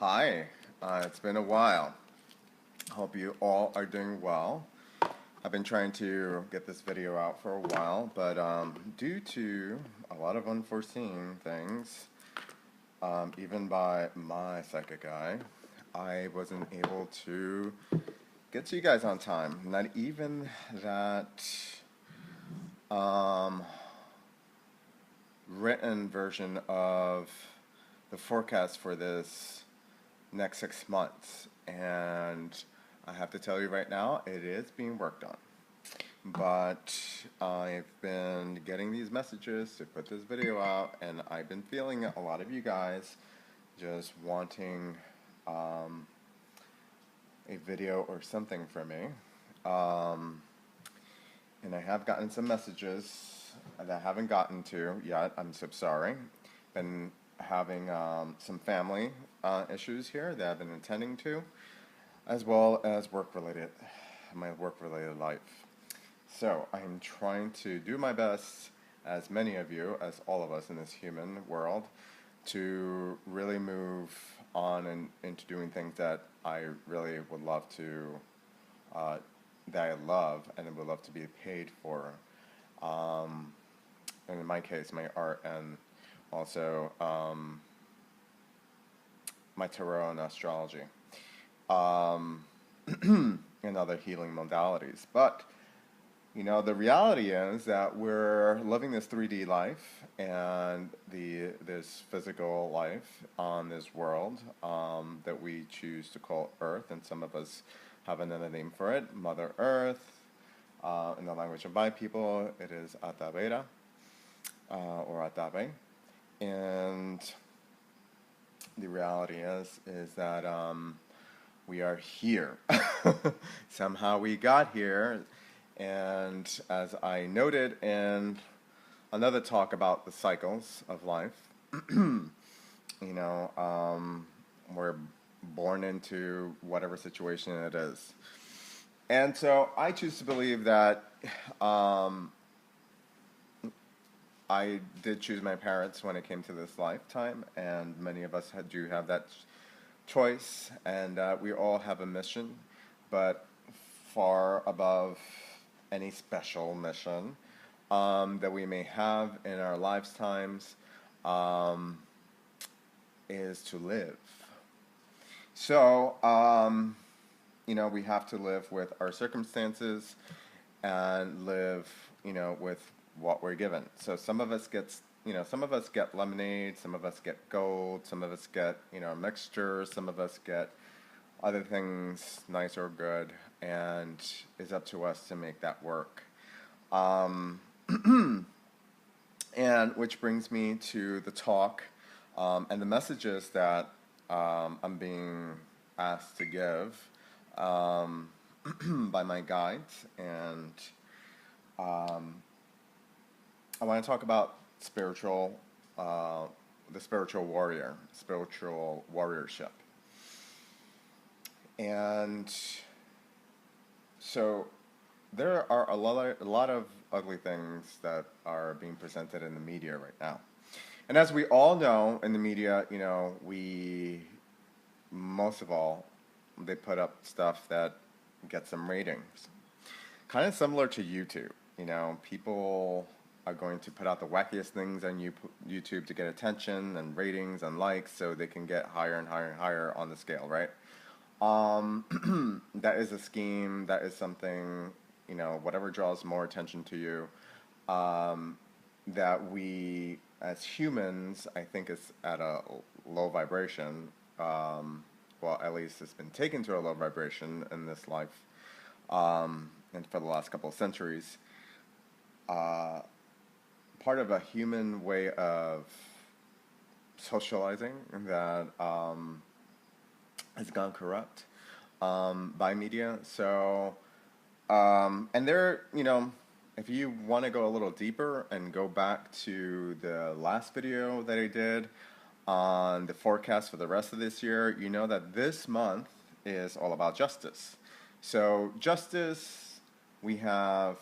Hi, it's been a while. Hope you all are doing well. I've been trying to get this video out for a while, but due to a lot of unforeseen things, even by my psychic eye, I wasn't able to get to you guys on time. Not even that written version of the forecast for this next 6 months, and I have to tell you right now, it is being worked on. But I've been getting these messages to put this video out, and I've been feeling a lot of you guys just wanting a video or something from me. And I have gotten some messages that I haven't gotten to yet. I'm so sorry. Been having some family issues here that I've been attending to, as well as my work-related life. So I'm trying to do my best, as many of you, as all of us in this human world, to really move on and into doing things that I really would love to, that I love and would love to be paid for. And in my case, my art, and also my tarot and astrology, and other healing modalities. But you know, the reality is that we're living this 3D life and this physical life on this world that we choose to call Earth, and some of us have another name for it, Mother Earth. In the language of my people, it is Atavera, or Atave. And the reality is that we are here. Somehow we got here. And as I noted in another talk about the cycles of life, you know, we're born into whatever situation it is. And so I choose to believe that I did choose my parents when it came to this lifetime, and many of us do have that choice, and we all have a mission, but far above any special mission that we may have in our lifetimes is to live. So, you know, we have to live with our circumstances and live, you know, with what we're given. So some of us get lemonade, some of us get gold, some of us get, you know, a mixture, some of us get other things, nice or good, and it's up to us to make that work. And which brings me to the talk and the messages that I'm being asked to give by my guides. And I want to talk about the spiritual warriorship. And so there are a lot of ugly things that are being presented in the media right now. And as we all know, in the media, you know, most of all, they put up stuff that gets some ratings. Kind of similar to YouTube, you know, people are going to put out the wackiest things on YouTube to get attention and ratings and likes so they can get higher and higher and higher on the scale, right? That is a scheme, that is something, you know, whatever draws more attention to you, that we, as humans, I think is at a low vibration. Well, at least it's been taken to a low vibration in this life, and for the last couple of centuries. Part of a human way of socializing that has gone corrupt by media. So, and there, you know, if you want to go a little deeper and go back to the last video that I did on the forecast for the rest of this year, you know that this month is all about justice. So justice, we have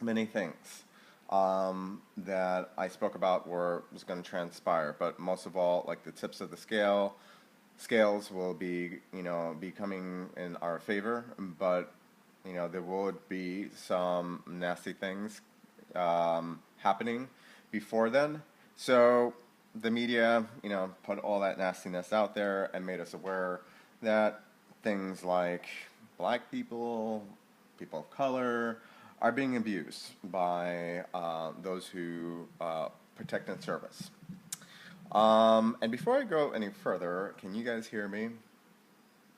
many things. that I spoke about was going to transpire. But most of all, like the tips of the scales will be, be coming in our favor. But, there would be some nasty things happening before then. So the media, put all that nastiness out there and made us aware that things like black people, people of color, are being abused by those who protect and service. And before I go any further, can you guys hear me?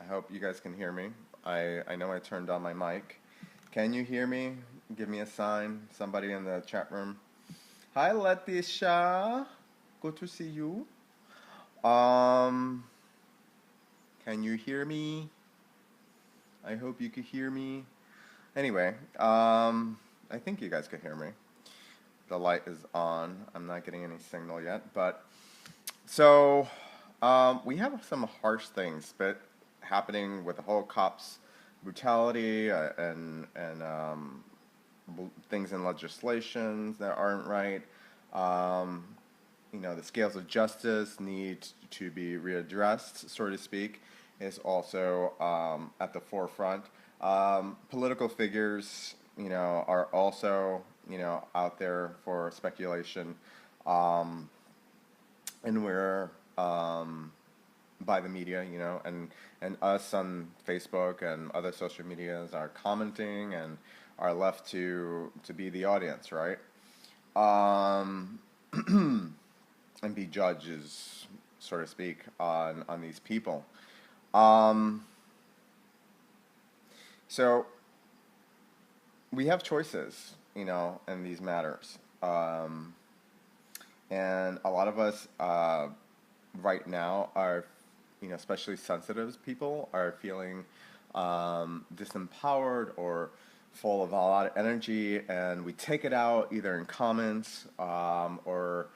I hope you guys can hear me. I know I turned on my mic. Can you hear me? Give me a sign. Somebody in the chat room. Hi, Leticia. Good to see you. Can you hear me? I hope you can hear me. Anyway, I think you guys can hear me. The light is on. I'm not getting any signal yet, but so we have some harsh things, but happening with the whole cops brutality things in legislations that aren't right. The scales of justice need to be readdressed, so to speak, is also at the forefront. Political figures, are also, out there for speculation, and we're by the media, and us on Facebook and other social medias are commenting and are left to be the audience, right? And be judges, so to speak, on these people. So we have choices, in these matters. And a lot of us right now are, especially sensitive people, are feeling disempowered or full of a lot of energy, and we take it out either in comments or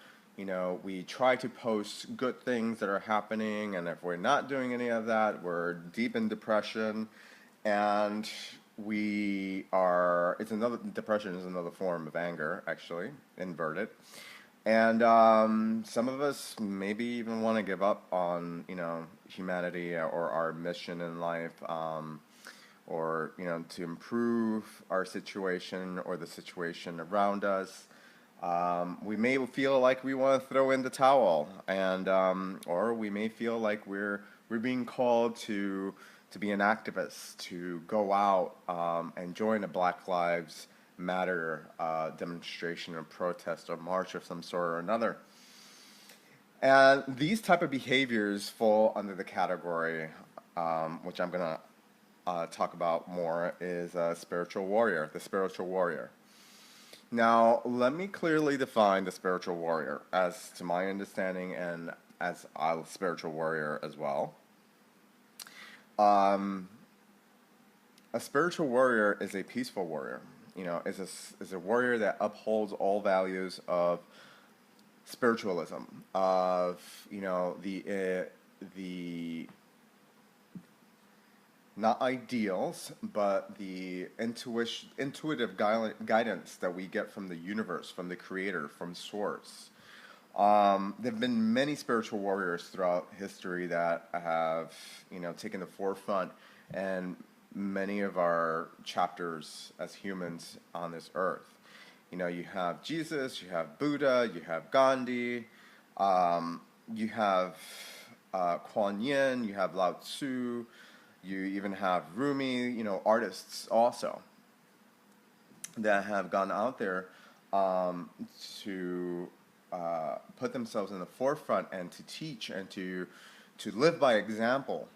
we try to post good things that are happening, and if we're not doing any of that, we're deep in depression, and depression is another form of anger, actually, inverted. And some of us maybe even want to give up on, humanity or our mission in life, or, to improve our situation or the situation around us. We may feel like we want to throw in the towel, and or we may feel like we're being called to be an activist, to go out and join a Black Lives Matter demonstration or protest or march of some sort or another. And these type of behaviors fall under the category, which I'm going to talk about more, is the spiritual warrior. Now, let me clearly define the spiritual warrior as to my understanding and as a spiritual warrior as well. A spiritual warrior is a peaceful warrior. Is a warrior that upholds all values of spiritualism, of the not ideals, but the intuitive guidance that we get from the universe, from the creator, from source. There have been many spiritual warriors throughout history that have, taken the forefront and many of our chapters as humans on this earth. You have Jesus, you have Buddha, you have Gandhi, you have Kuan Yin, you have Lao Tzu, you even have Rumi, artists also that have gone out there to put themselves in the forefront and to teach and to live by example,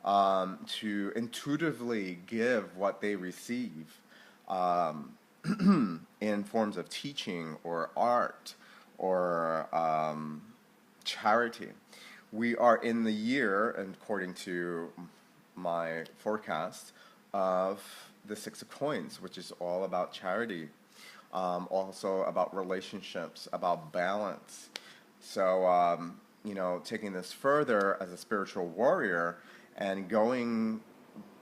to intuitively give what they receive in forms of teaching or art or charity. We are in the year, according to my forecast, of the Six of Coins, which is all about charity, also about relationships, about balance. So, taking this further as a spiritual warrior and going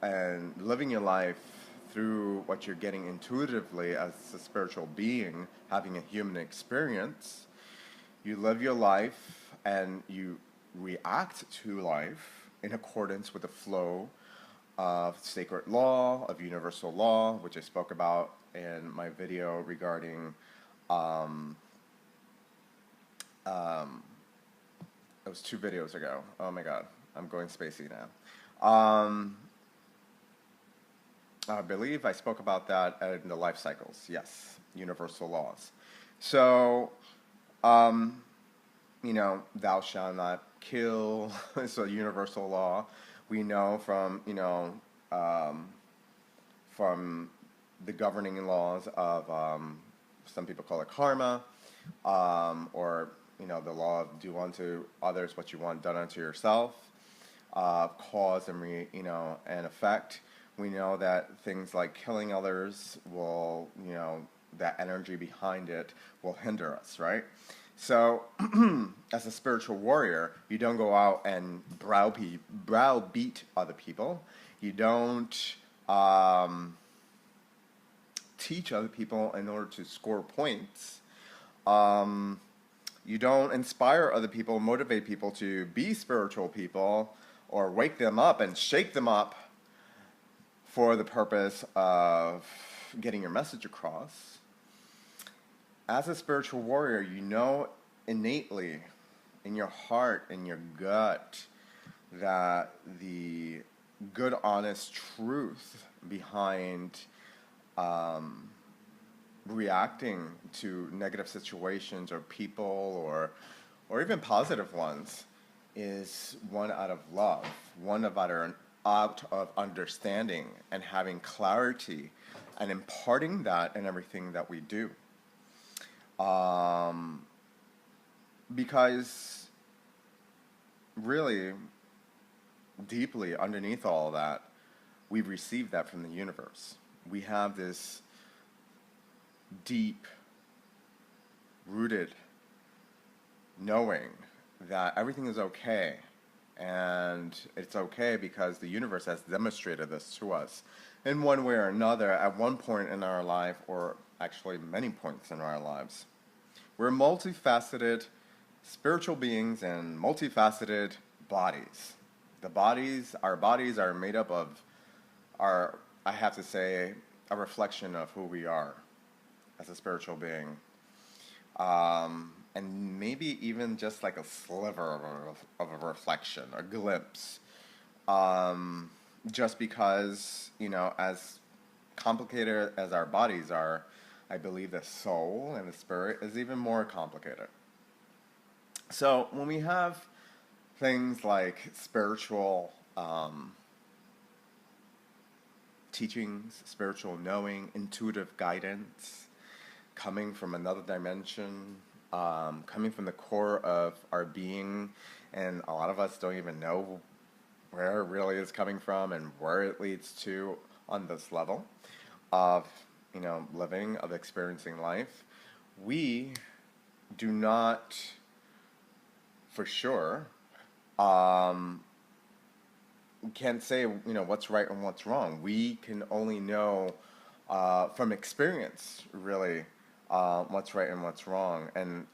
and living your life through what you're getting intuitively as a spiritual being, having a human experience, you live your life and you react to life in accordance with the flow of sacred law, of universal law, which I spoke about in my video regarding, it was 2 videos ago. Oh my God, I'm going spacey now. I believe I spoke about that in the life cycles. Yes, universal laws. So, thou shalt not kill is a universal law. We know from, from the governing laws of, some people call it karma, or, the law of do unto others what you want done unto yourself, cause and, and effect. We know that things like killing others will, that energy behind it will hinder us, right? So, as a spiritual warrior, you don't go out and browbeat other people. You don't teach other people in order to score points. You don't inspire other people, motivate people to be spiritual people, or wake them up and shake them up for the purpose of getting your message across. As a spiritual warrior, you know innately in your heart, in your gut, that the good, honest truth behind reacting to negative situations or people or even positive ones is one out of love, one out of understanding and having clarity and imparting that in everything that we do. Because really, deeply underneath all of that, we've received that from the universe. We have this deep rooted knowing that everything is okay, and it's okay because the universe has demonstrated this to us in one way or another at one point in our life, or actually many points in our lives. We're multifaceted spiritual beings and multifaceted bodies. Our bodies are made up of I have to say, a reflection of who we are as a spiritual being. And maybe even just like a sliver of a reflection, a glimpse. Just because, as complicated as our bodies are, I believe the soul and the spirit is even more complicated. So when we have things like spiritual teachings, spiritual knowing, intuitive guidance, coming from another dimension, coming from the core of our being, and a lot of us don't even know where it really is coming from and where it leads to on this level of, living, of experiencing life. We do not, for sure, can't say, what's right and what's wrong. We can only know from experience, really, what's right and what's wrong, and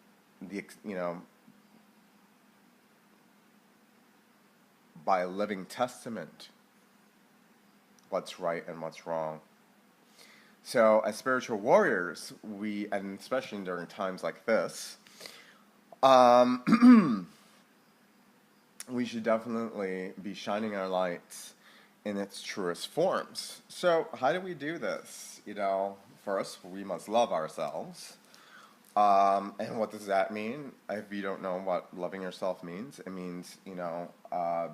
by living testament, what's right and what's wrong. So, as spiritual warriors, and especially during times like this, we should definitely be shining our lights in its truest forms. So, how do we do this? First, we must love ourselves. And what does that mean? If you don't know what loving yourself means, it means,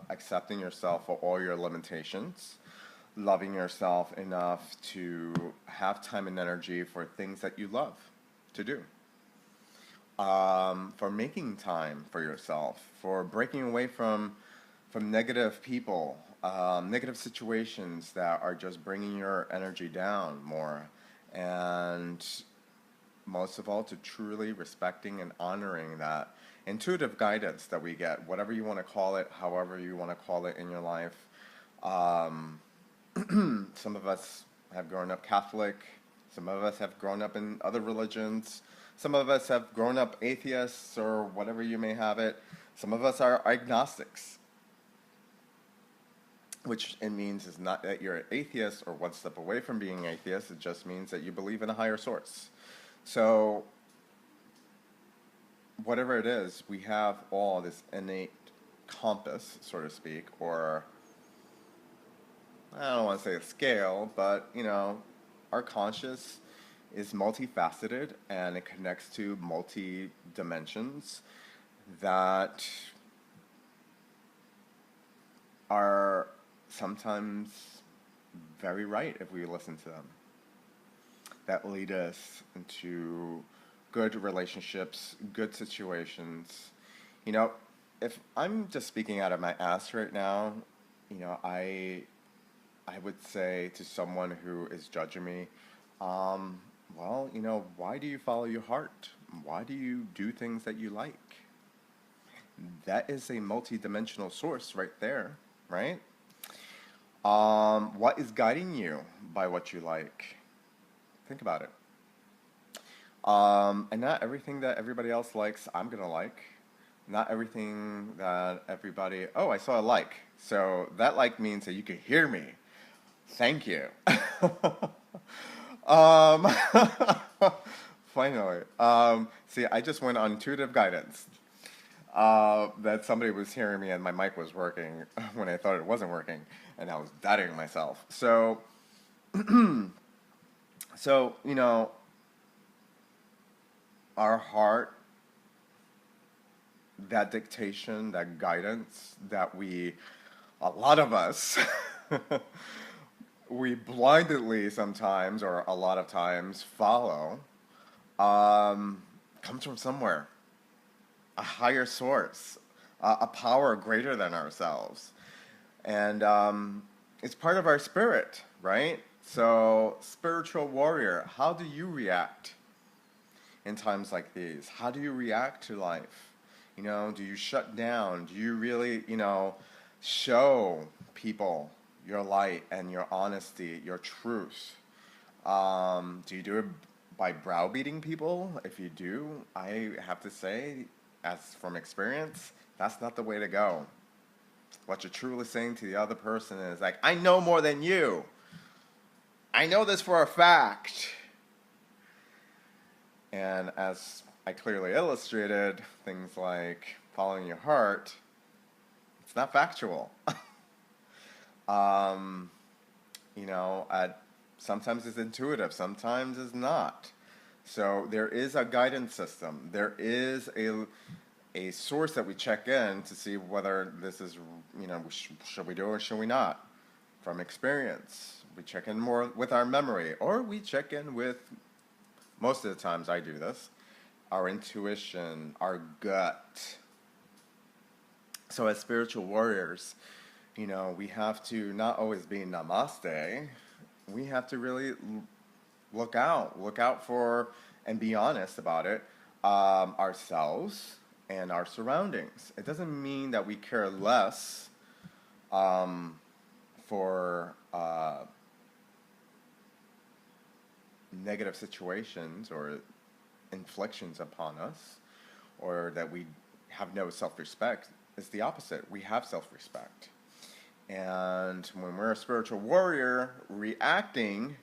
accepting yourself for all your limitations, loving yourself enough to have time and energy for things that you love to do. For making time for yourself, for breaking away from negative people, negative situations that are just bringing your energy down more, and most of all, to truly respecting and honoring that intuitive guidance that we get, whatever you want to call it, however you want to call it in your life. Some of us have grown up Catholic. Some of us have grown up in other religions. Some of us have grown up atheists or whatever you may have it. Some of us are agnostics, which it means is not that you're an atheist or one step away from being atheist. It just means that you believe in a higher source. So whatever it is, we have all this innate compass, so to speak, or I don't want to say a scale, but our conscious is multifaceted and it connects to multi dimensions that are sometimes very right if we listen to them, that lead us into good relationships, good situations. If I'm just speaking out of my ass right now, I would say to someone who is judging me, well, why do you follow your heart? Why do you do things that you like? That is a multidimensional source right there, right? What is guiding you by what you like? Think about it. And not everything that everybody else likes, I'm going to like. Not everything that everybody... Oh, I saw a like. So that like means that you can hear me. Thank you. Finally. See, I just went on intuitive guidance. That somebody was hearing me and my mic was working when I thought it wasn't working. And I was doubting myself. So, our heart, that dictation, that guidance that a lot of us, we blindly sometimes, or a lot of times, follow, comes from somewhere. A higher source, a power greater than ourselves. And it's part of our spirit, right? So, spiritual warrior, how do you react in times like these? How do you react to life? Do you shut down? Do you really, show people your light and your honesty, your truth? Do you do it by browbeating people? If you do, I have to say, as from experience, that's not the way to go. What you're truly saying to the other person is like, I know more than you. I know this for a fact. And as I clearly illustrated, things like following your heart, it's not factual. Sometimes it's intuitive, sometimes it's not. So there is a guidance system. There is a source that we check in to see whether this is, should we do or should we not? From experience, we check in more with our memory, or we check in with, most of the times I do this, our intuition, our gut. So as spiritual warriors, we have to not always be namaste. We have to really look out for, and be honest about it, ourselves and our surroundings. It doesn't mean that we care less for negative situations or inflictions upon us, or that we have no self-respect. It's the opposite. We have self-respect. And when we're a spiritual warrior reacting,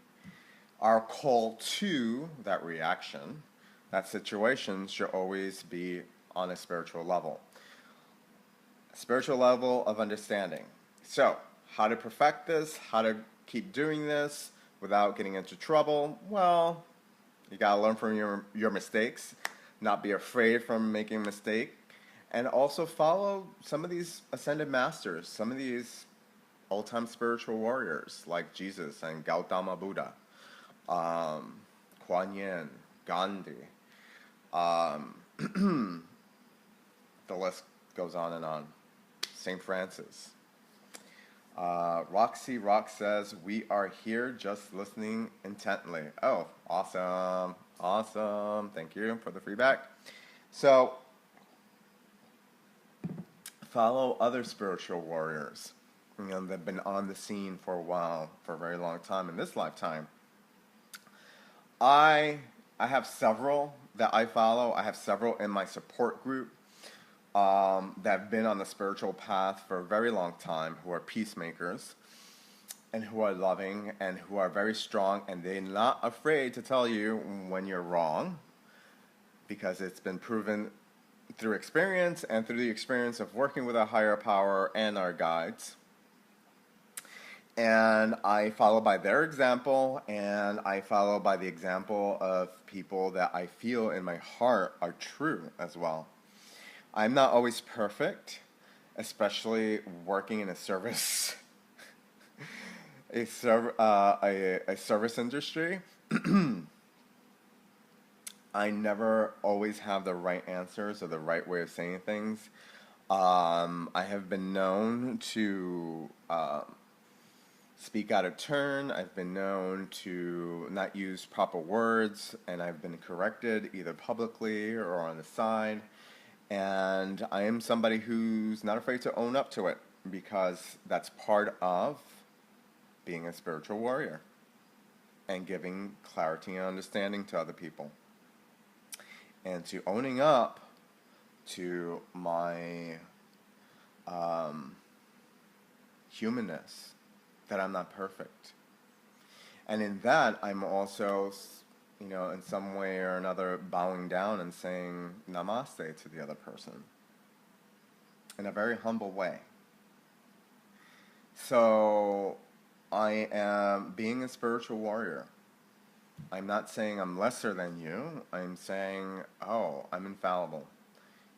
our call to that reaction, that situation, should always be on a spiritual level. A spiritual level of understanding. So, how to perfect this, how to keep doing this without getting into trouble? Well, you gotta learn from your mistakes, not be afraid from making a mistake, and also follow some of these ascended masters, some of these old-time spiritual warriors like Jesus and Gautama Buddha, Kuan Yin, Gandhi. The list goes on and on. St. Francis. Roxy Rock says, we are here just listening intently. Oh, awesome. Awesome. Thank you for the feedback. So, follow other spiritual warriors. that have been on the scene for a while, for a very long time in this lifetime. I I have several that I follow. I have several in my support group that have been on the spiritual path for a very long time, who are peacemakers and who are loving and who are very strong, and they're not afraid to tell you when you're wrong, because it's been proven through experience and through the experience of working with a higher power and our guides. And I follow by their example, and I follow by the example of people that I feel in my heart are true as well. I'm not always perfect, especially working in a service, a service industry. I never always have the right answers or the right way of saying things. I have been known to speak out of turn. I've been known to not use proper words, and I've been corrected either publicly or on the side. And I am somebody who's not afraid to own up to it, because that's part of being a spiritual warrior and giving clarity and understanding to other people, and to owning up to my humanness, that I'm not perfect. And in that, I'm also, in some way or another, bowing down and saying namaste to the other person in a very humble way. So I am being a spiritual warrior. I'm not saying I'm lesser than you. I'm saying, oh, I'm infallible.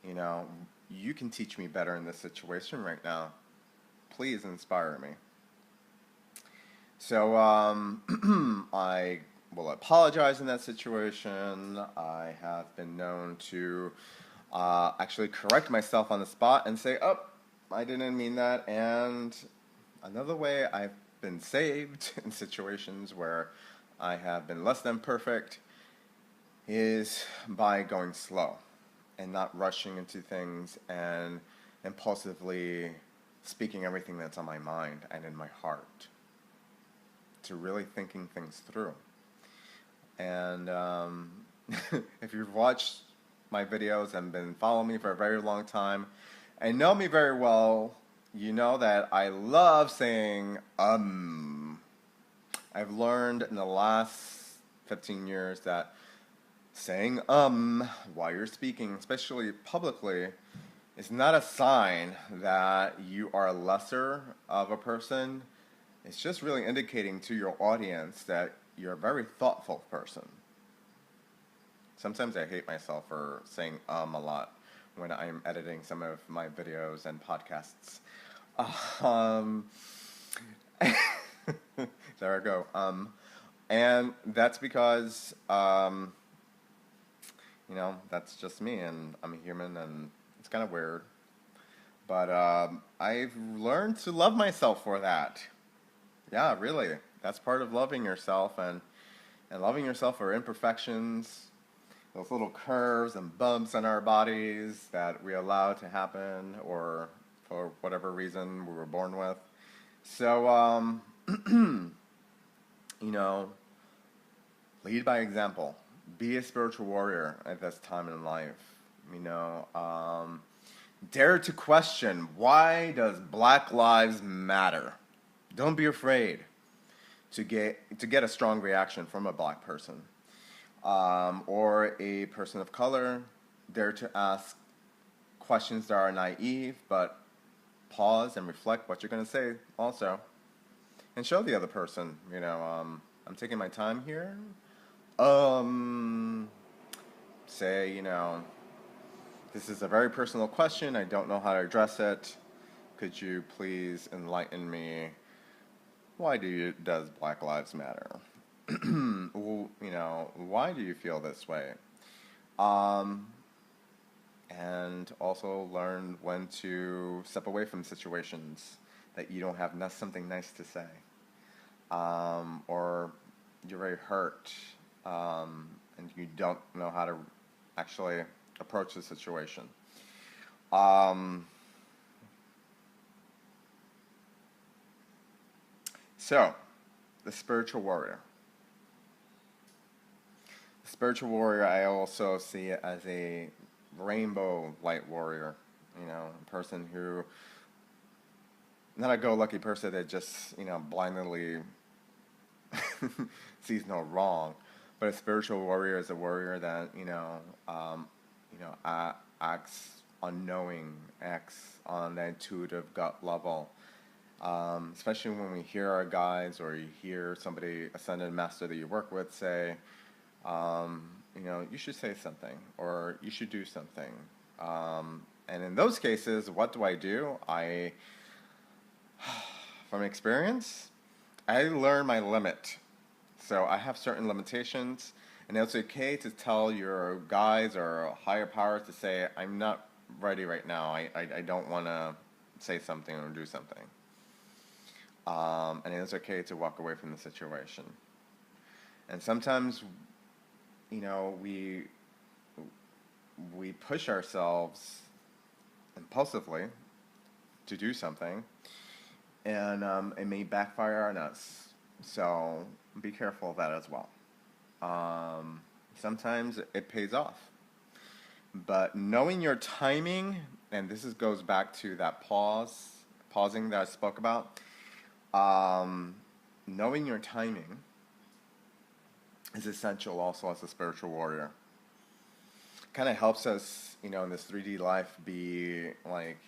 You can teach me better in this situation right now. Please inspire me. So I will apologize in that situation. I have been known to actually correct myself on the spot and say, oh, I didn't mean that. And another way I've been saved in situations where I have been less than perfect is by going slow and not rushing into things and impulsively speaking everything that's on my mind and in my heart, to really thinking things through. And if you've watched my videos and been following me for a very long time and know me very well, you know that I love saying I've learned in the last 15 years that saying while you're speaking, especially publicly, is not a sign that you are lesser of a person. It's just really indicating to your audience that you're a very thoughtful person. Sometimes I hate myself for saying a lot when I'm editing some of my videos and podcasts. There I go. And that's because, that's just me, and I'm a human, and it's kind of weird. But I've learned to love myself for that. Yeah, really. That's part of loving yourself, and loving yourself for imperfections, those little curves and bumps in our bodies that we allow to happen, or for whatever reason we were born with. So, lead by example. Be a spiritual warrior at this time in life. Dare to question, why does Black Lives Matter? Don't be afraid to get a strong reaction from a black person or a person of color. Dare to ask questions that are naive, but pause and reflect what you're going to say also, and show the other person, I'm taking my time here. Say, this is a very personal question. I don't know how to address it. Could you please enlighten me? Why does Black Lives Matter? Why do you feel this way? And also learn when to step away from situations that you don't have something nice to say. Or you're very hurt, and you don't know how to actually approach the situation. So, the spiritual warrior. The spiritual warrior, I also see it as a rainbow light warrior. A person who, not a go-lucky person that just, blindly sees no wrong, but a spiritual warrior is a warrior that, acts unknowing, acts on the intuitive gut level. Especially when we hear our guides or you hear somebody, ascended master that you work with, say, you should say something or you should do something. And in those cases, what do? From experience, I learn my limit. So I have certain limitations, and it's okay to tell your guides or higher powers to say, I'm not ready right now. I don't want to say something or do something. And it's okay to walk away from the situation. And sometimes, we push ourselves impulsively to do something, and it may backfire on us. So be careful of that as well. Sometimes it pays off. But knowing your timing, and goes back to that pausing that I spoke about, knowing your timing is essential also as a spiritual warrior. Kind of helps us, in this 3D life be like,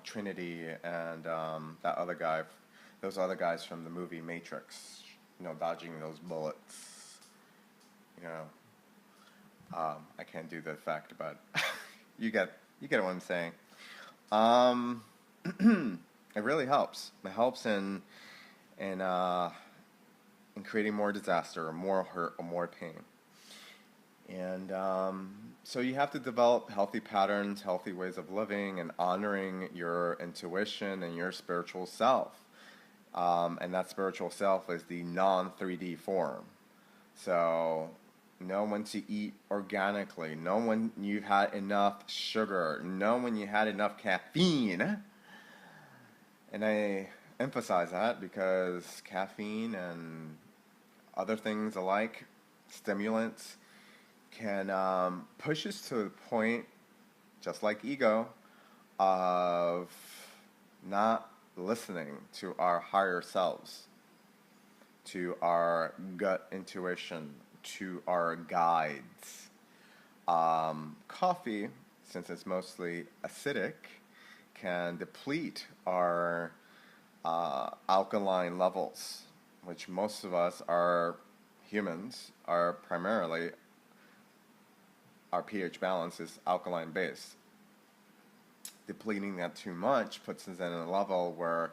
Trinity and those other guys from the movie Matrix, dodging those bullets. I can't do the effect, but you get what I'm saying. It really helps. It helps in creating more disaster or more hurt or more pain. And so you have to develop healthy patterns, healthy ways of living, and honoring your intuition and your spiritual self. And that spiritual self is the non-3D form. So know when to eat organically. Know when you've had enough sugar. Know when you had enough caffeine. And I emphasize that because caffeine and other things alike, stimulants, can push us to the point, just like ego, of not listening to our higher selves, to our gut intuition, to our guides. Coffee, since it's mostly acidic, can deplete our alkaline levels, which most of us are humans, are primarily, our pH balance is alkaline based. Depleting that too much puts us in a level where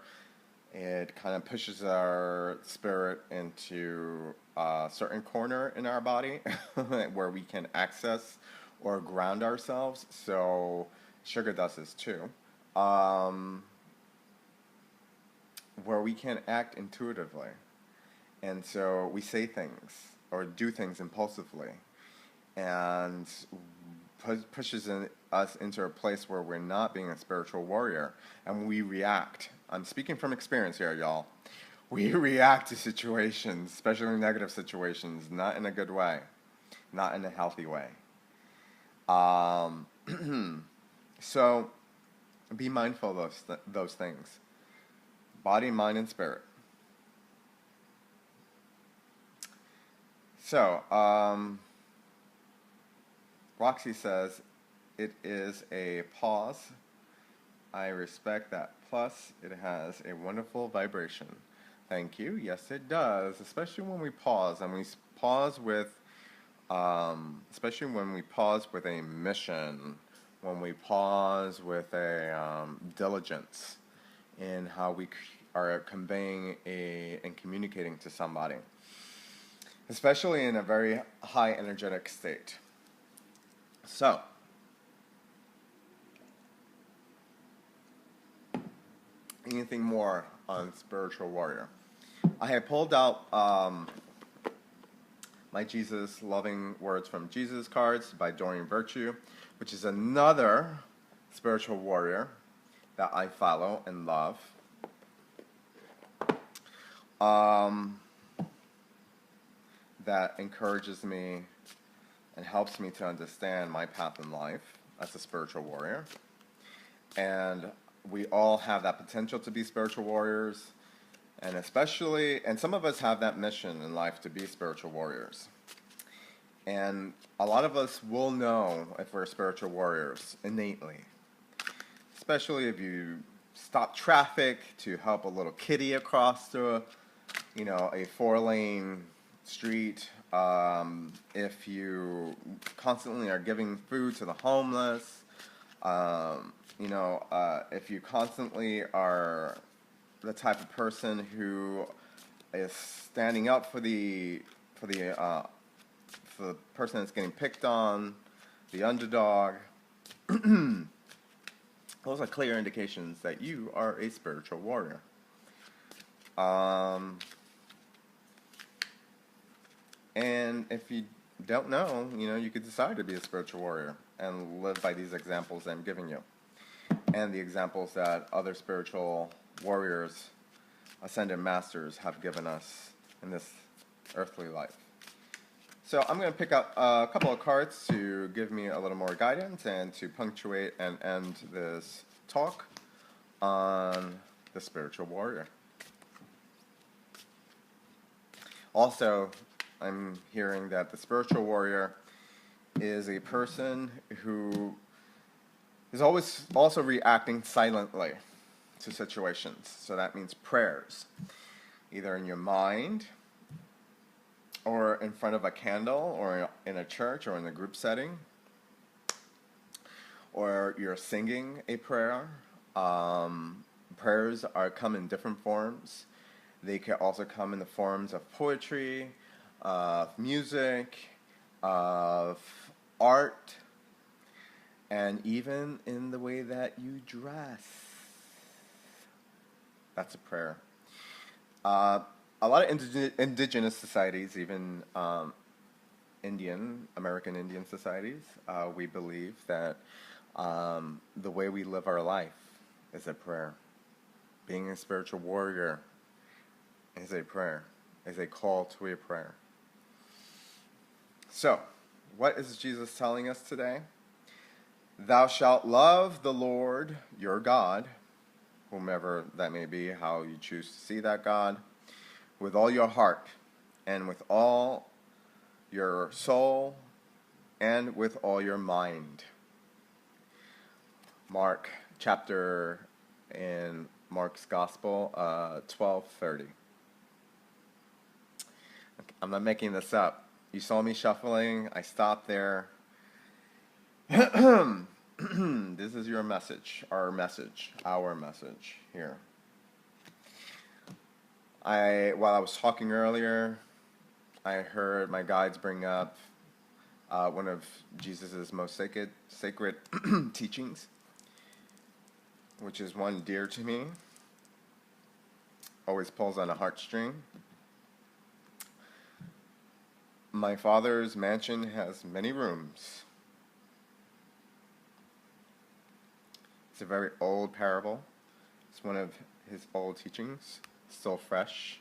it kind of pushes our spirit into a certain corner in our body where we can access or ground ourselves. So sugar does this too. Where we can act intuitively. And so we say things or do things impulsively, and pushes us into a place where we're not being a spiritual warrior, and we react. I'm speaking from experience here, y'all. We react to situations, especially negative situations, not in a good way, not in a healthy way. So be mindful of those things. Body, mind, and spirit. So, Roxy says, it is a pause. I respect that. Plus, it has a wonderful vibration. Thank you. Yes, it does. Especially when we pause, and we pause with, especially when we pause with a mission, when we pause with a diligence in how we are conveying and communicating to somebody, especially in a very high energetic state. So, anything more on spiritual warrior? I have pulled out my Jesus Loving Words from Jesus cards by Doreen Virtue, which is another spiritual warrior that I follow and love. um, that encourages me and helps me to understand my path in life as a spiritual warrior. And we all have that potential to be spiritual warriors, and some of us have that mission in life to be spiritual warriors. And a lot of us will know if we're spiritual warriors innately, especially if you stop traffic to help a little kitty across a 4-lane street. If you constantly are giving food to the homeless, if you constantly are the type of person who is standing up for the person that's getting picked on, the underdog, those are clear indications that you are a spiritual warrior. And if you don't know, you could decide to be a spiritual warrior and live by these examples I'm giving you, and the examples that other spiritual warriors, ascended masters, have given us in this earthly life. So I'm going to pick up a couple of cards to give me a little more guidance and to punctuate and end this talk on the spiritual warrior. Also, I'm hearing that the spiritual warrior is a person who is always also reacting silently to situations. So that means prayers, either in your mind or in front of a candle or in a church or in a group setting, or you're singing a prayer. Prayers come in different forms. They can also come in the forms of poetry, of music, of art, and even in the way that you dress. That's a prayer. A lot of indigenous societies, even American Indian societies, we believe that the way we live our life is a prayer. Being a spiritual warrior is a prayer, is a call to a prayer. So, what is Jesus telling us today? Thou shalt love the Lord your God, whomever that may be, how you choose to see that God, with all your heart, and with all your soul, and with all your mind. Mark chapter in Mark's Gospel, 12:30. I'm not making this up. You saw me shuffling. I stopped there. This is your message, our message here. While I was talking earlier, I heard my guides bring up one of Jesus' most sacred teachings, which is one dear to me, always pulls on a heartstring. My Father's mansion has many rooms. It's a very old parable. It's one of his old teachings, still fresh,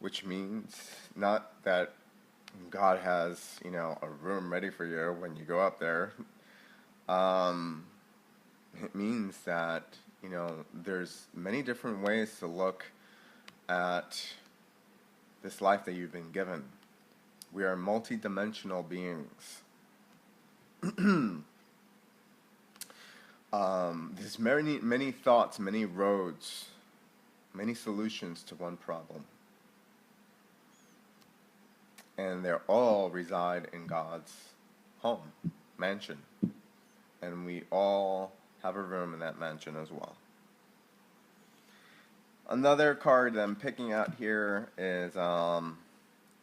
which means not that God has, a room ready for you when you go up there. It means that, there's many different ways to look at this life that you've been given. We are multi-dimensional beings. There's many thoughts, many roads, many solutions to one problem. And they all reside in God's home, mansion. And we all have a room in that mansion as well. Another card that I'm picking out here is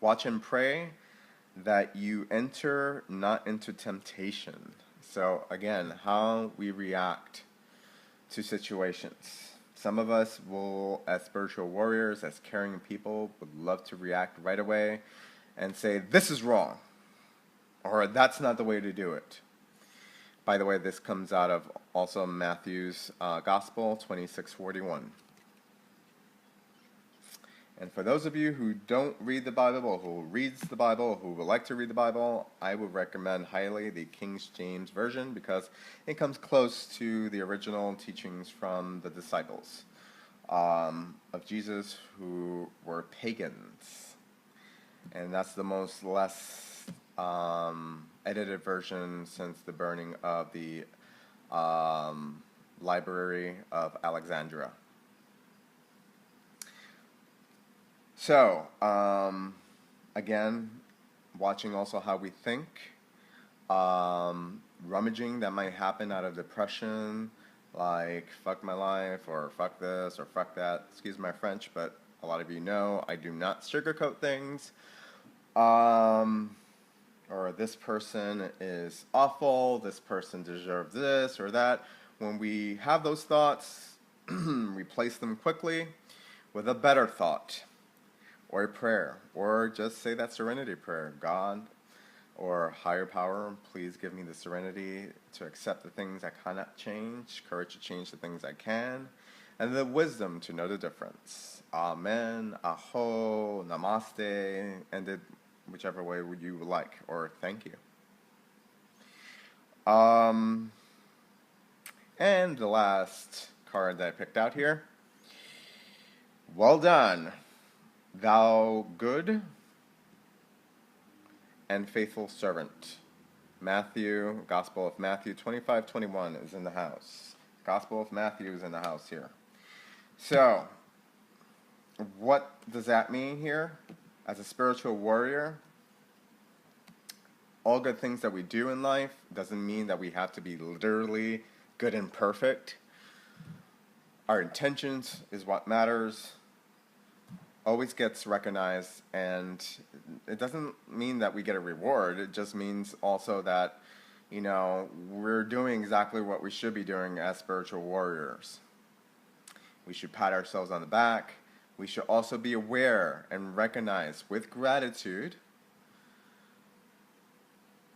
watch and pray that you enter not into temptation. So again, how we react to situations. Some of us will, as spiritual warriors, as caring people, would love to react right away and say, this is wrong, or that's not the way to do it. By the way, this comes out of also Matthew's Gospel 26:41. And for those of you who don't read the Bible, or who reads the Bible, who would like to read the Bible, I would recommend highly the King James Version because it comes close to the original teachings from the disciples of Jesus who were pagans. And that's the most less edited version since the burning of the Library of Alexandria. So, again, watching also how we think, rummaging that might happen out of depression, like fuck my life, or fuck this, or fuck that. Excuse my French, but a lot of you know I do not sugarcoat things. Or this person is awful, this person deserves this or that. When we have those thoughts, replace them quickly with a better thought, or a prayer, or just say that serenity prayer. God, or higher power, please give me the serenity to accept the things I cannot change, courage to change the things I can, and the wisdom to know the difference. Amen, aho, namaste, and it whichever way you would like, or thank you. And the last card that I picked out here. Well done, thou good and faithful servant. Gospel of Matthew 25:21 is in the house. Gospel of Matthew is in the house here. So, what does that mean here? As a spiritual warrior, all good things that we do in life doesn't mean that we have to be literally good and perfect. Our intentions is what matters. Always gets recognized, and it doesn't mean that we get a reward. It just means also that, we're doing exactly what we should be doing as spiritual warriors. We should pat ourselves on the back. We should also be aware and recognize with gratitude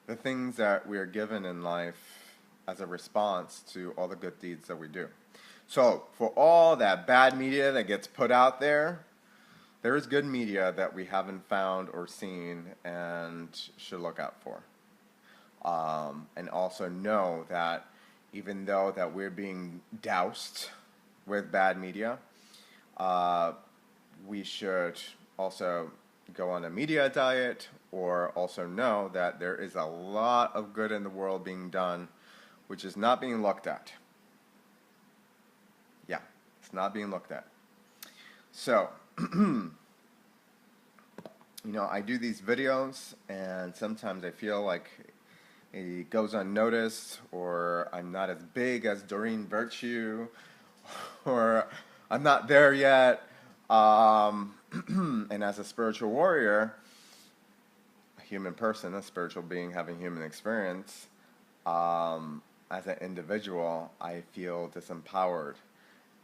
the things that we are given in life as a response to all the good deeds that we do. So, for all that bad media that gets put out there is good media that we haven't found or seen and should look out for. And also know that even though that we're being doused with bad media, we should also go on a media diet, or also know that there is a lot of good in the world being done which is not being looked at. Yeah, it's not being looked at. So, I do these videos, and sometimes I feel like it goes unnoticed, or I'm not as big as Doreen Virtue, or I'm not there yet. And as a spiritual warrior, a human person, a spiritual being having human experience, as an individual, I feel disempowered.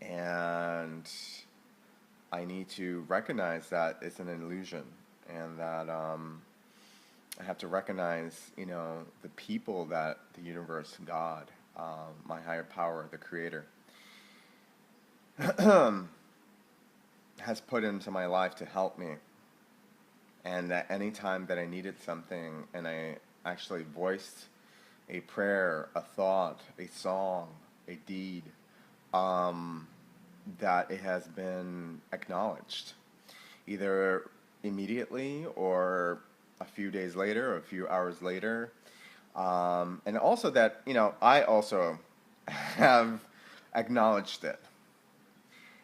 And I need to recognize that it's an illusion, and that I have to recognize, the people that the universe, God, my higher power, the Creator, has put into my life to help me. And that any time that I needed something and I actually voiced a prayer, a thought, a song, a deed, that it has been acknowledged, either immediately or a few days later or a few hours later. And also that, I also have acknowledged it.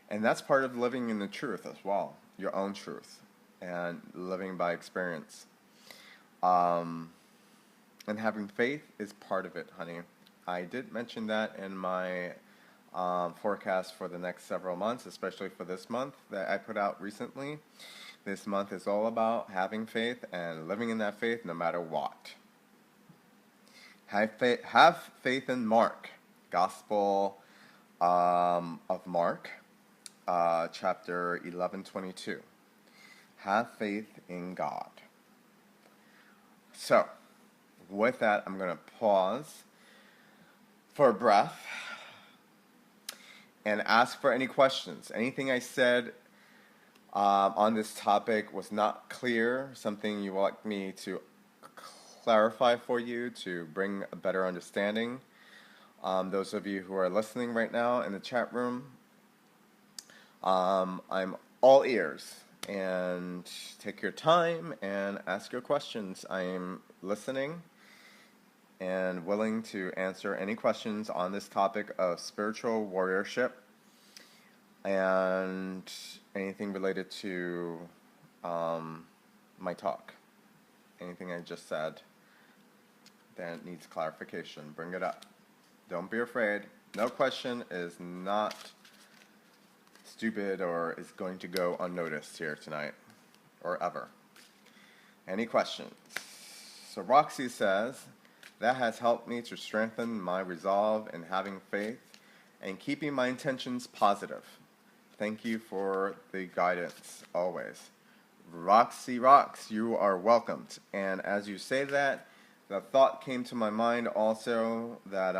And that's part of living in the truth as well, your own truth, and living by experience. And having faith is part of it, honey. I did mention that in my forecast for the next several months, especially for this month that I put out recently. This month is all about having faith and living in that faith no matter what. Have faith in Mark, Gospel of Mark, chapter 11:22. Have faith in God. So, with that, I'm going to pause for a breath and ask for any questions. Anything I said on this topic was not clear, something you want me to clarify for you to bring a better understanding. Those of you who are listening right now in the chat room, I'm all ears, and take your time and ask your questions. I am listening and willing to answer any questions on this topic of spiritual warriorship and anything related to my talk. Anything I just said that needs clarification, bring it up. Don't be afraid. No question is not stupid or is going to go unnoticed here tonight or ever. Any questions? So Roxy says, that has helped me to strengthen my resolve in having faith and keeping my intentions positive. Thank you for the guidance always. Roxy rocks, you are welcomed. And as you say that, the thought came to my mind also that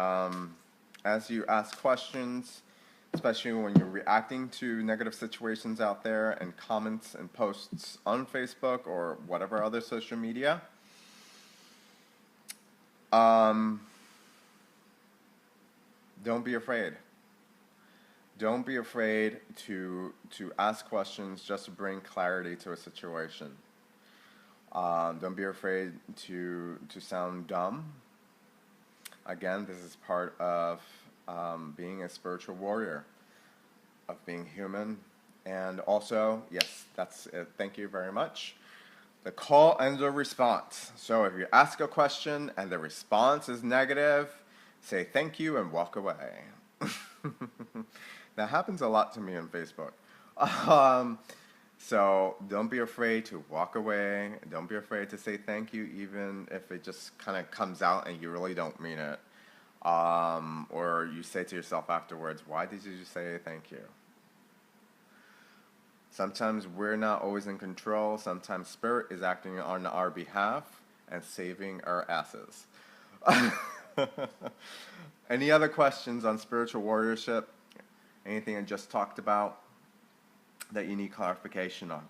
as you ask questions, especially when you're reacting to negative situations out there and comments and posts on Facebook or whatever other social media, don't be afraid. Don't be afraid to ask questions just to bring clarity to a situation. Don't be afraid to sound dumb. Again, this is part of being a spiritual warrior, of being human. And also, yes, that's it. Thank you very much. The call and the response. So if you ask a question and the response is negative, say thank you and walk away. That happens a lot to me on Facebook. So don't be afraid to walk away. Don't be afraid to say thank you, even if it just kind of comes out and you really don't mean it. Or you say to yourself afterwards, why did you say thank you? Sometimes we're not always in control. Sometimes Spirit is acting on our behalf and saving our asses. Any other questions on spiritual warriorship? Anything I just talked about that you need clarification on?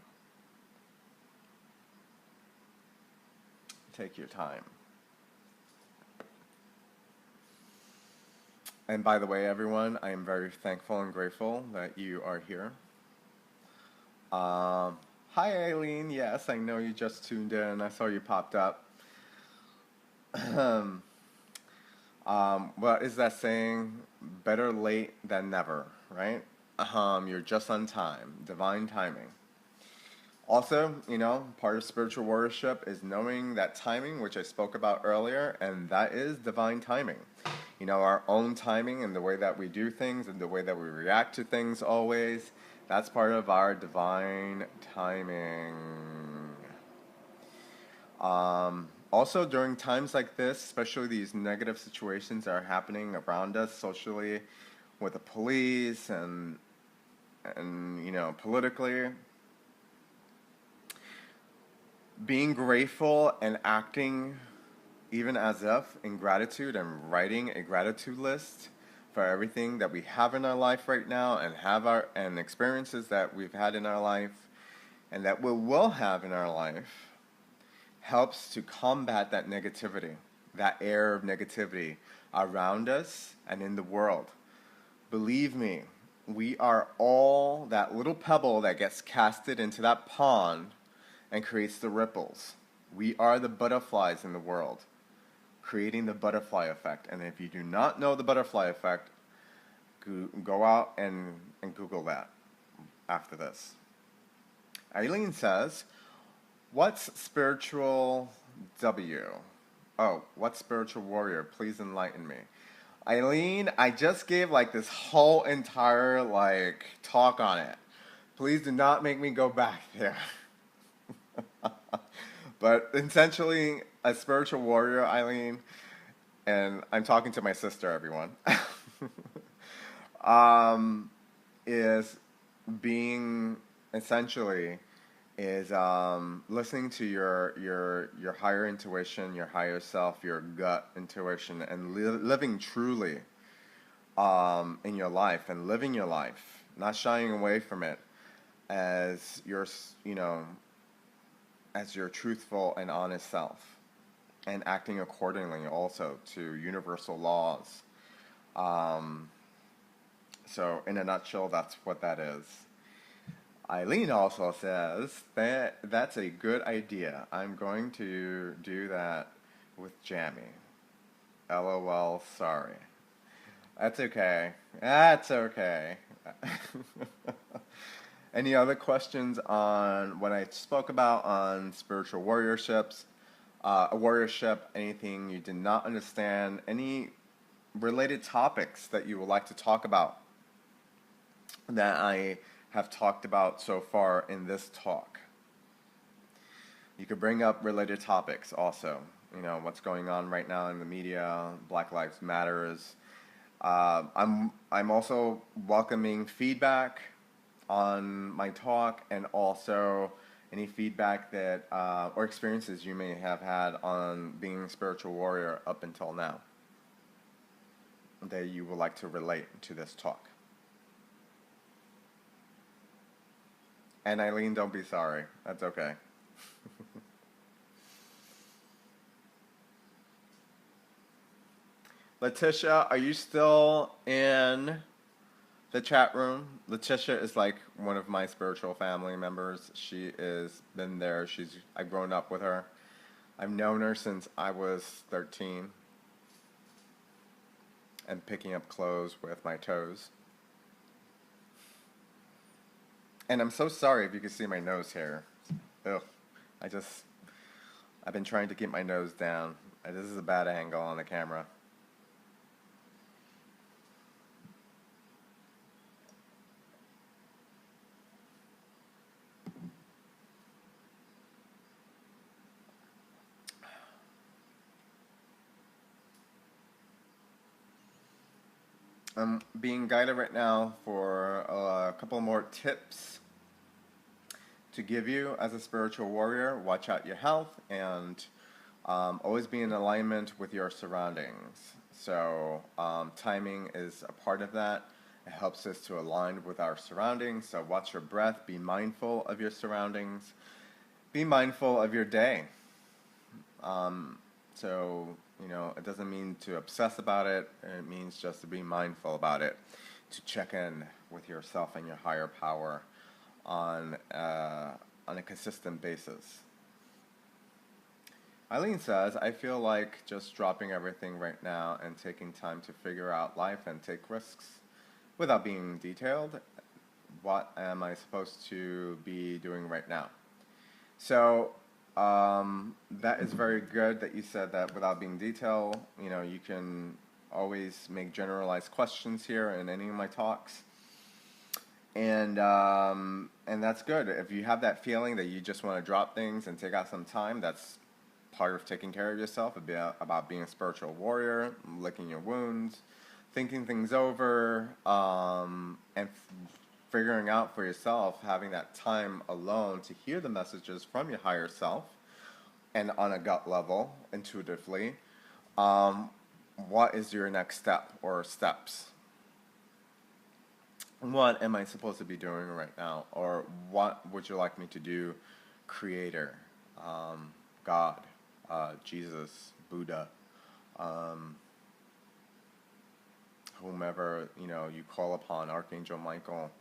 Take your time. And by the way, everyone, I am very thankful and grateful that you are here. Hi, Aileen. Yes, I know you just tuned in. I saw you popped up. What is that saying? Better late than never, right? You're just on time. Divine timing. Also, part of spiritual warriorship is knowing that timing, which I spoke about earlier, and that is divine timing. Our own timing and the way that we do things and the way that we react to things always, that's part of our divine timing. Also, during times like this, especially these negative situations that are happening around us socially, with the police and politically, being grateful and acting even as if in gratitude and writing a gratitude list for everything that we have in our life right now and experiences that we've had in our life and that we will have in our life helps to combat that negativity, that air of negativity around us and in the world. Believe me, we are all that little pebble that gets casted into that pond and creates the ripples. We are the butterflies in the world, creating the butterfly effect. And if you do not know the butterfly effect, go out and Google that after this. Eileen says, what's spiritual W? Oh, what's spiritual warrior? Please enlighten me. Eileen, I just gave this whole entire talk on it. Please do not make me go back there. But essentially, a spiritual warrior, Eileen, and I'm talking to my sister, everyone, is being essentially is listening to your higher intuition, your higher self, your gut intuition, and living truly in your life and living your life, not shying away from it, as your, you know, as your truthful and honest self, and acting accordingly also to universal laws. Um, so, in a nutshell, that's what that is. Eileen also says that that's a good idea. I'm going to do that with Jamie. LOL, sorry. That's okay. That's okay. Any other questions on what I spoke about on spiritual warriorships? A warriorship, anything you did not understand, any related topics that you would like to talk about that I have talked about so far in this talk. You could bring up related topics also. You know, what's going on right now in the media, Black Lives Matters. I'm also welcoming feedback on my talk, and also any feedback that or experiences you may have had on being a spiritual warrior up until now that you would like to relate to this talk. And Eileen, don't be sorry. That's okay. Letitia, are you still in the chat room? Letitia is like one of my spiritual family members. She has been there. I've grown up with her. I've known her since I was 13 and picking up clothes with my toes. And I'm so sorry if you can see my nose hair. Ugh. I've been trying to keep my nose down. This is a bad angle on the camera. I'm being guided right now for a couple more tips to give you as a spiritual warrior. Watch out your health, and always be in alignment with your surroundings. So timing is a part of that. It helps us to align with our surroundings. So watch your breath. Be mindful of your surroundings. Be mindful of your day. So, you know, it doesn't mean to obsess about it. It means just to be mindful about it, to check in with yourself and your higher power on a consistent basis. Eileen says, I feel like just dropping everything right now and taking time to figure out life and take risks without being detailed. What am I supposed to be doing right now? So, that is very good that you said that without being detailed. You know, you can always make generalized questions here in any of my talks. And that's good. If you have that feeling that you just want to drop things and take out some time, that's part of taking care of yourself. It'd be about being a spiritual warrior, licking your wounds, thinking things over, and figuring out for yourself, having that time alone to hear the messages from your higher self, and on a gut level, intuitively, what is your next step or steps? What am I supposed to be doing right now? Or what would you like me to do, Creator, God, Jesus, Buddha, whomever, you know, you call upon, Archangel Michael,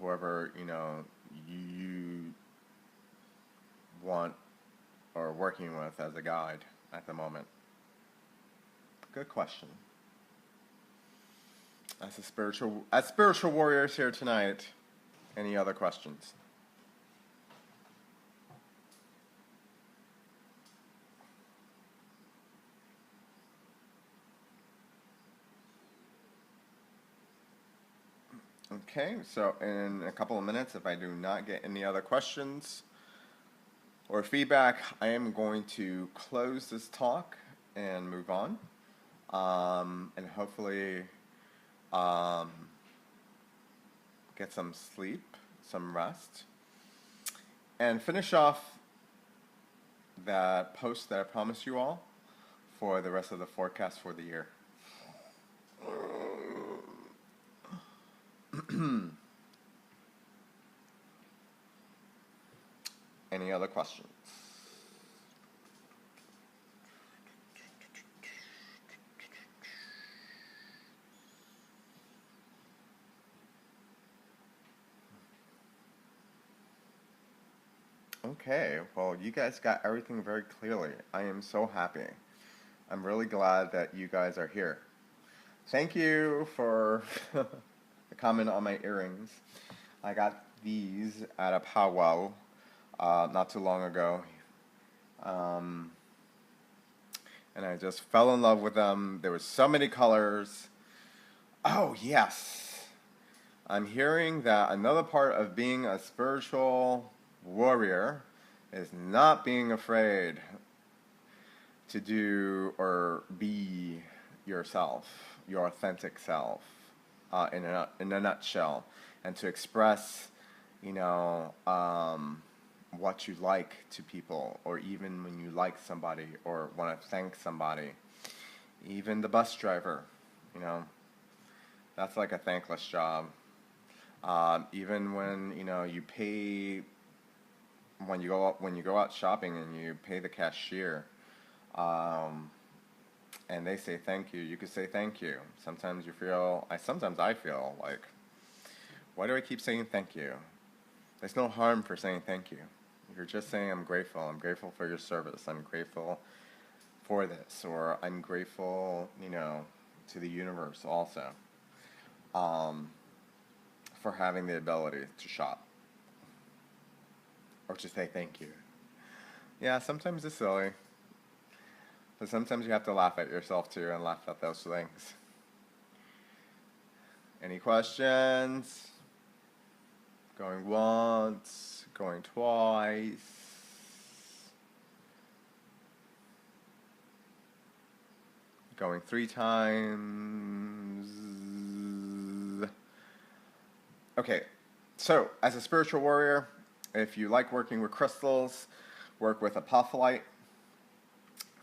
whoever, you know, you want or working with as a guide at the moment. Good question. As spiritual warriors here tonight, any other questions? Okay, so in a couple of minutes, if I do not get any other questions or feedback, I am going to close this talk and move on, and hopefully get some sleep, some rest, and finish off that post that I promised you all for the rest of the forecast for the year. other questions? Okay, well, you guys got everything very clearly. I am so happy. I'm really glad that you guys are here. Thank you for the comment on my earrings. I got these at a powwow not too long ago. And I just fell in love with them. There were so many colors. Oh, yes. I'm hearing that another part of being a spiritual warrior is not being afraid to do or be yourself, your authentic self, in a nutshell, and to express, you know, what you like to people, or even when you like somebody or want to thank somebody, even the bus driver, you know, that's like a thankless job. Even when you pay, when you go out shopping and you pay the cashier, and they say thank you, you could say thank you. Sometimes I feel like, why do I keep saying thank you? There's no harm for saying thank you. You're just saying I'm grateful for your service, I'm grateful for this, or I'm grateful, to the universe also, for having the ability to shop, or to say thank you. Yeah, sometimes it's silly, but sometimes you have to laugh at yourself too, and laugh at those things. Any questions? Going once, going twice. Going 3 times. Okay, so as a spiritual warrior, if you like working with crystals, work with apophyllite.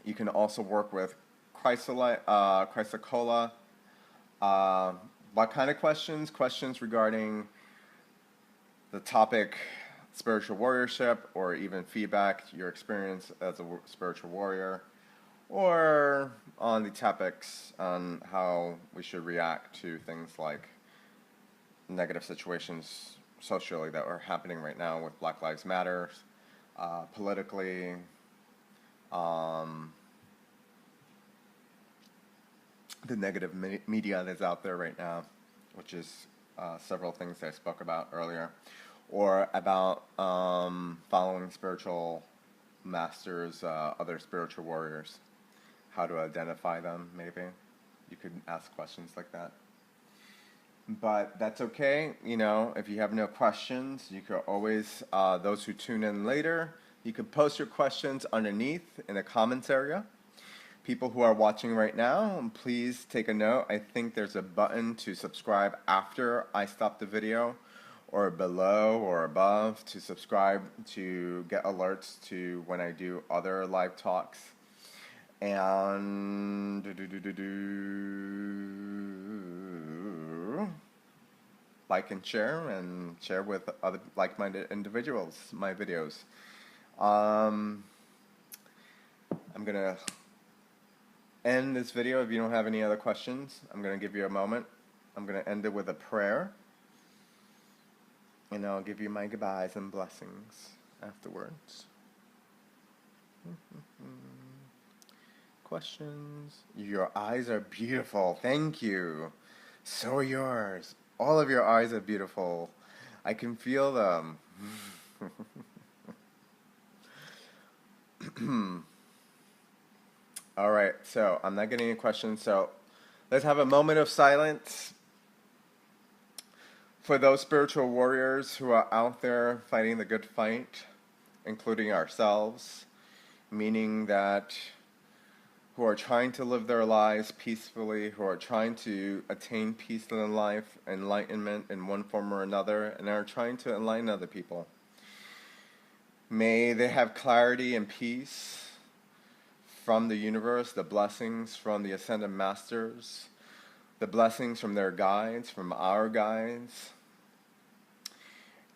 You can also work with chrysocolla. What kind of questions? Questions regarding the topic spiritual warriorship, or even feedback to your experience as a spiritual warrior, or on the topics on how we should react to things like negative situations socially that are happening right now with Black Lives Matter, politically, the negative media that's out there right now, which is several things that I spoke about earlier, or about following spiritual masters, other spiritual warriors, how to identify them, maybe. You could ask questions like that. But that's okay, if you have no questions, you could always, those who tune in later, you could post your questions underneath in the comments area. People who are watching right now, please take a note. I think there's a button to subscribe after I stop the video, or below or above, to subscribe to get alerts to when I do other live talks. And like and share with other like-minded individuals my videos. I'm gonna end this video. If you don't have any other questions, I'm gonna give you a moment. I'm gonna end it with a prayer, and I'll give you my goodbyes and blessings afterwards. Questions? Your eyes are beautiful. Thank you. So are yours. All of your eyes are beautiful. I can feel them. All right, so I'm not getting any questions, so let's have a moment of silence for those spiritual warriors who are out there fighting the good fight, including ourselves, meaning that who are trying to live their lives peacefully, who are trying to attain peace in life, enlightenment in one form or another, and are trying to enlighten other people. May they have clarity and peace from the universe, the blessings from the Ascended Masters, the blessings from their guides, from our guides.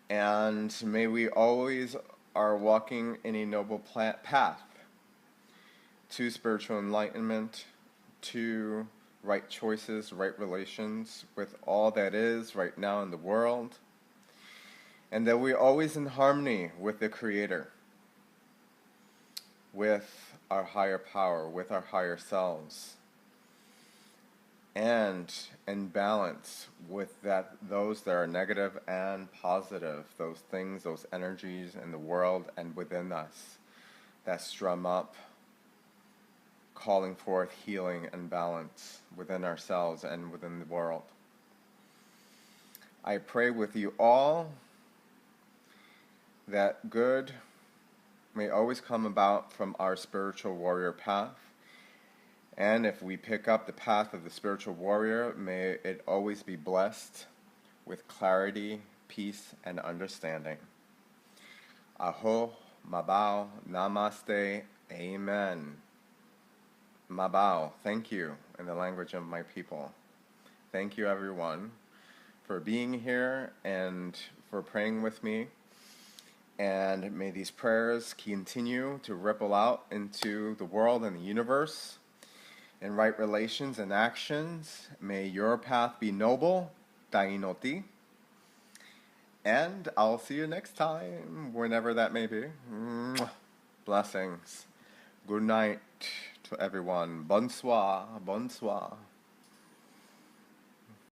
And may we always are walking in a noble path to spiritual enlightenment, to right choices, right relations with all that is right now in the world, and that we're always in harmony with the Creator, with our higher power, with our higher selves, and in balance with those that are negative and positive, those things, those energies in the world and within us that strum up, calling forth healing and balance within ourselves and within the world. I pray with you all that good may always come about from our spiritual warrior path. And if we pick up the path of the spiritual warrior, may it always be blessed with clarity, peace, and understanding. Aho, mabao, namaste, amen. Mabao, thank you in the language of my people. Thank you everyone for being here and for praying with me. And may these prayers continue to ripple out into the world and the universe in right relations and actions. May your path be noble, Tainoti. And I'll see you next time, whenever that may be. Blessings. Good night to everyone. Bonsoir. Bonsoir.